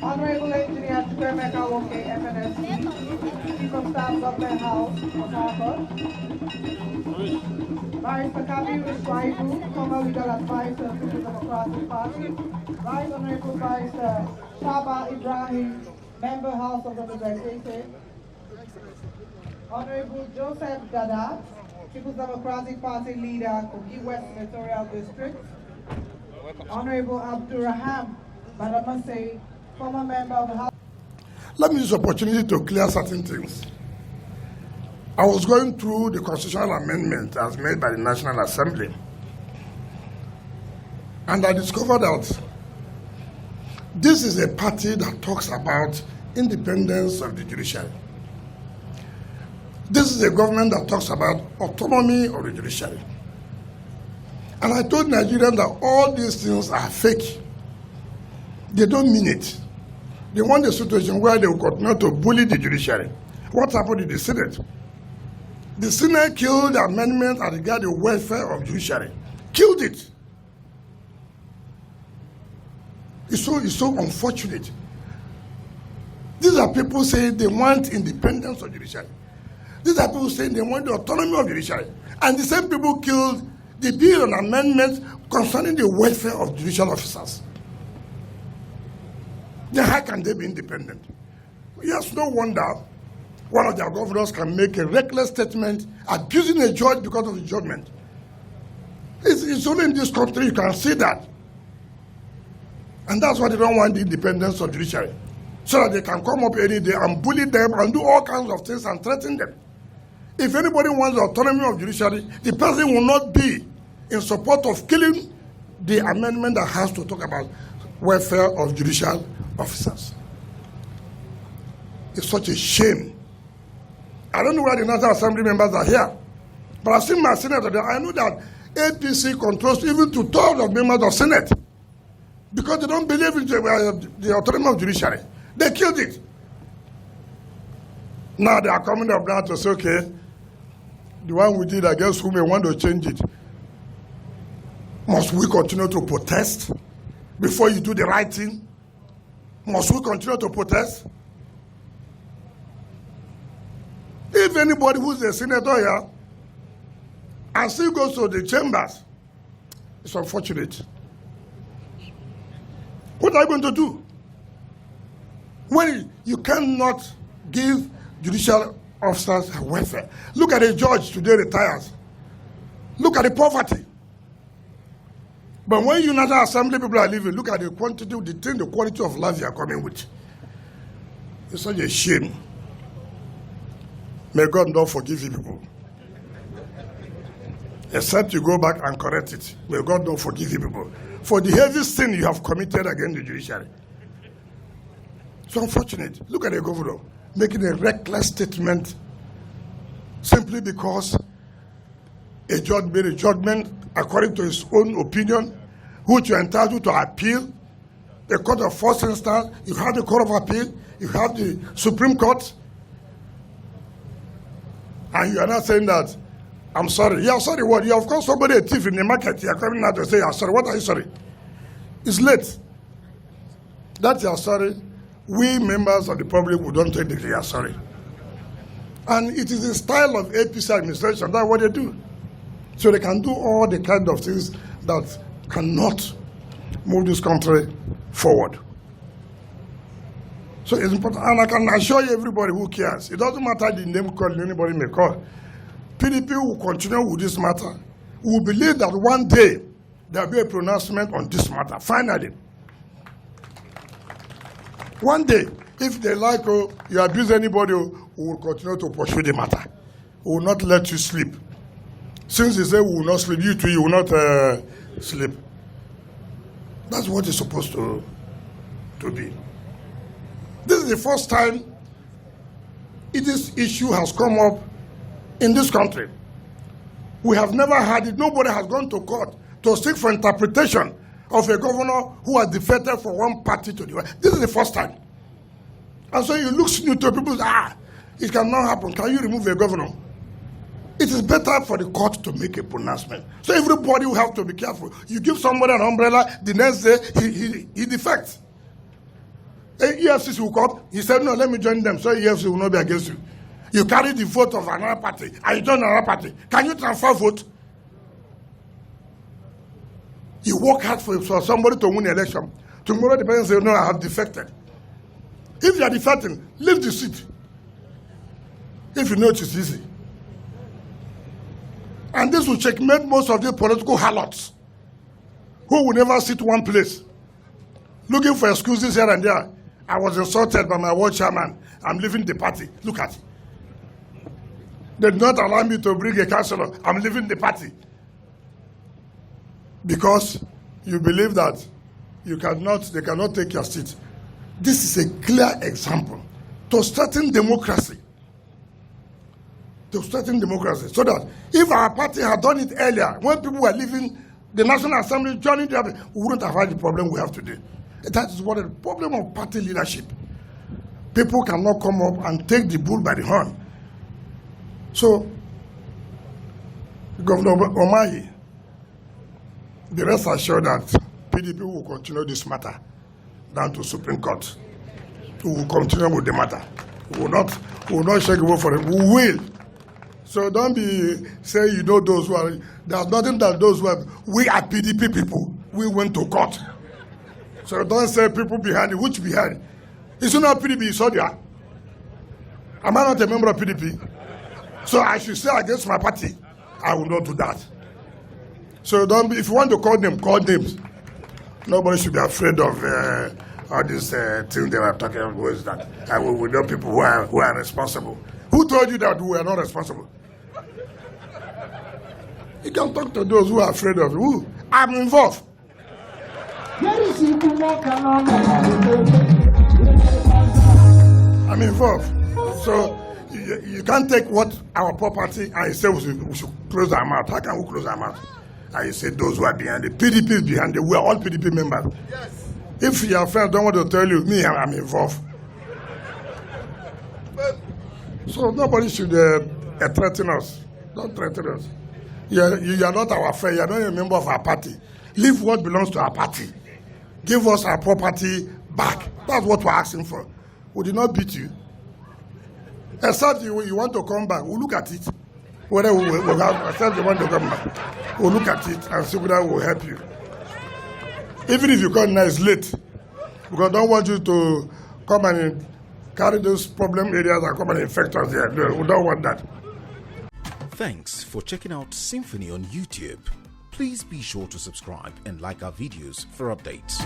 Honorable Engineer Wike, FNSC, Chief of Staff, Government House, Port Harcourt. Barrister Kabiru Swaibu, former legal advisor to the Democratic Party. Right Honorable Barrister Shaba Ibrahim, Member House of Representatives. Honorable Joseph Dada, People's Democratic Party leader, Kogi West Senatorial District. Honorable Abdurraham Badamase, former member of the House. Let me use this opportunity to clear certain things. I was going through the constitutional amendment as made by the National Assembly, and I discovered that this is a party that talks about independence of the judiciary. This is a government that talks about autonomy of the judiciary. And I told Nigerians that all these things are fake. They don't mean it. They want a situation where they will continue to bully the judiciary. What happened in the Senate? The Senate killed the amendment that regarded the welfare of judiciary. Killed it. It's so unfortunate. These are people saying they want independence of judiciary. These are people saying they want the autonomy of judiciary. And the same people killed the bill on amendment concerning the welfare of judicial officers. Then how can they be independent? Yes, no wonder one of their governors can make a reckless statement accusing a judge because of the judgment. It's only in this country you can see that. And that's why they don't want the independence of judiciary. So that they can come up any day and bully them and do all kinds of things and threaten them. If anybody wants the autonomy of judiciary, the person will not be in support of killing the amendment that has to talk about welfare of judicial officers. It's such a shame. I don't know where the National Assembly members are here, but I've seen my senator there. I know that APC controls even 2/3 of members of Senate because they don't believe in the autonomy of judiciary. They killed it. Now they are coming up now to say, okay, the one we did against whom we want to change it. Must we continue to protest before you do the right thing? Must we continue to protest? If anybody who's a senator here and still goes to the chambers, it's unfortunate. What are you going to do? When you cannot give judicial officers welfare. Look at a judge today retires. Look at the poverty. But when you National Assembly people are living, look at the quantity, the quality of life you are coming with. It's such a shame. May God not forgive you people. Except you go back and correct it. May God not forgive you people for the heavy sin you have committed against the judiciary. It's unfortunate. Look at the governor making a reckless statement simply because a judge made a judgment according to his own opinion, which you're entitled to appeal. The court of first instance, you have the court of appeal, you have the Supreme Court, and you are not saying that, I'm sorry. You are sorry what? You have called somebody a thief in the market. You are coming out to say, I'm sorry. What are you sorry? It's late. That you are sorry. We members of the public will don't take the you are sorry. And it is the style of APC administration. That's what they do. So they can do all the kind of things that cannot move this country forward. So it's important, and I can assure you, everybody who cares, it doesn't matter the name called anybody may call. PDP will continue with this matter. We will believe that one day there will be a pronouncement on this matter, finally. One day, if they like you abuse anybody, we will continue to pursue the matter. We will not let you sleep. Since they say we will not sleep, you too, you will not sleep. That's what it's supposed to be. This is the first time this issue has come up in this country. We have never had it. Nobody has gone to court to seek for interpretation of a governor who has defected from one party to the other. This is the first time. And so you look into people, it cannot happen. Can you remove a governor? It is better for the court to make a pronouncement. So everybody will have to be careful. You give somebody an umbrella, the next day he defects. EFCC will come. He said, no, let me join them, so EFCC will not be against you. You carry the vote of another party, and you join another party. Can you transfer vote? You work hard for somebody to win the election. Tomorrow the person say, no, I have defected. If you are defecting, leave the seat. If you know it is easy. And this will checkmate most of the political harlots who will never sit one place, looking for excuses here and there. I was insulted by my ward chairman. I'm leaving the party. Look at it. They did not allow me to bring a councillor. I'm leaving the party. Because you believe that they cannot take your seat. This is a clear example to strengthen democracy. To strengthen democracy. So that if our party had done it earlier, when people were leaving the National Assembly, joining the other, we wouldn't have had the problem we have today. That is what the problem of party leadership. People cannot come up and take the bull by the horn. So, Governor Umahi, the rest assured that PDP will continue this matter down to Supreme Court. We will continue with the matter. We will not shake away for it. We will. So don't be saying you know those who are. There's nothing that those who are. We are PDP people. We went to court. So don't say people behind it. Which behind? It's not PDP. It's Odia. Am I not a member of PDP? So I should say against my party. I will not do that. So don't be. If you want to call them, call names. Nobody should be afraid of all these things they were talking about. Was that we know people who are responsible. Who told you that we are not responsible? You can talk to those who are afraid of you. I'm involved. I'm involved. So you can't take what our property and say we should close our mouth. How can we close our mouth? And you say those who are behind it. PDP is behind it. We are all PDP members. Yes. If your friends don't want to tell you, me, I'm involved. So nobody should threaten us. Don't threaten us. You are not our friend. You are not a member of our party. Leave what belongs to our party. Give us our property back. That's what we're asking for. We did not beat you. Except you want to come back. We'll look at it. Whether we will have, except you want to come back. We'll look at it and see whether we'll help you. Even if you come now, it's late. Because I don't want you to come and carry those problem areas and come and infect us there. No, we don't want that. Thanks for checking out SYMFONI on YouTube. Please be sure to subscribe and like our videos for updates.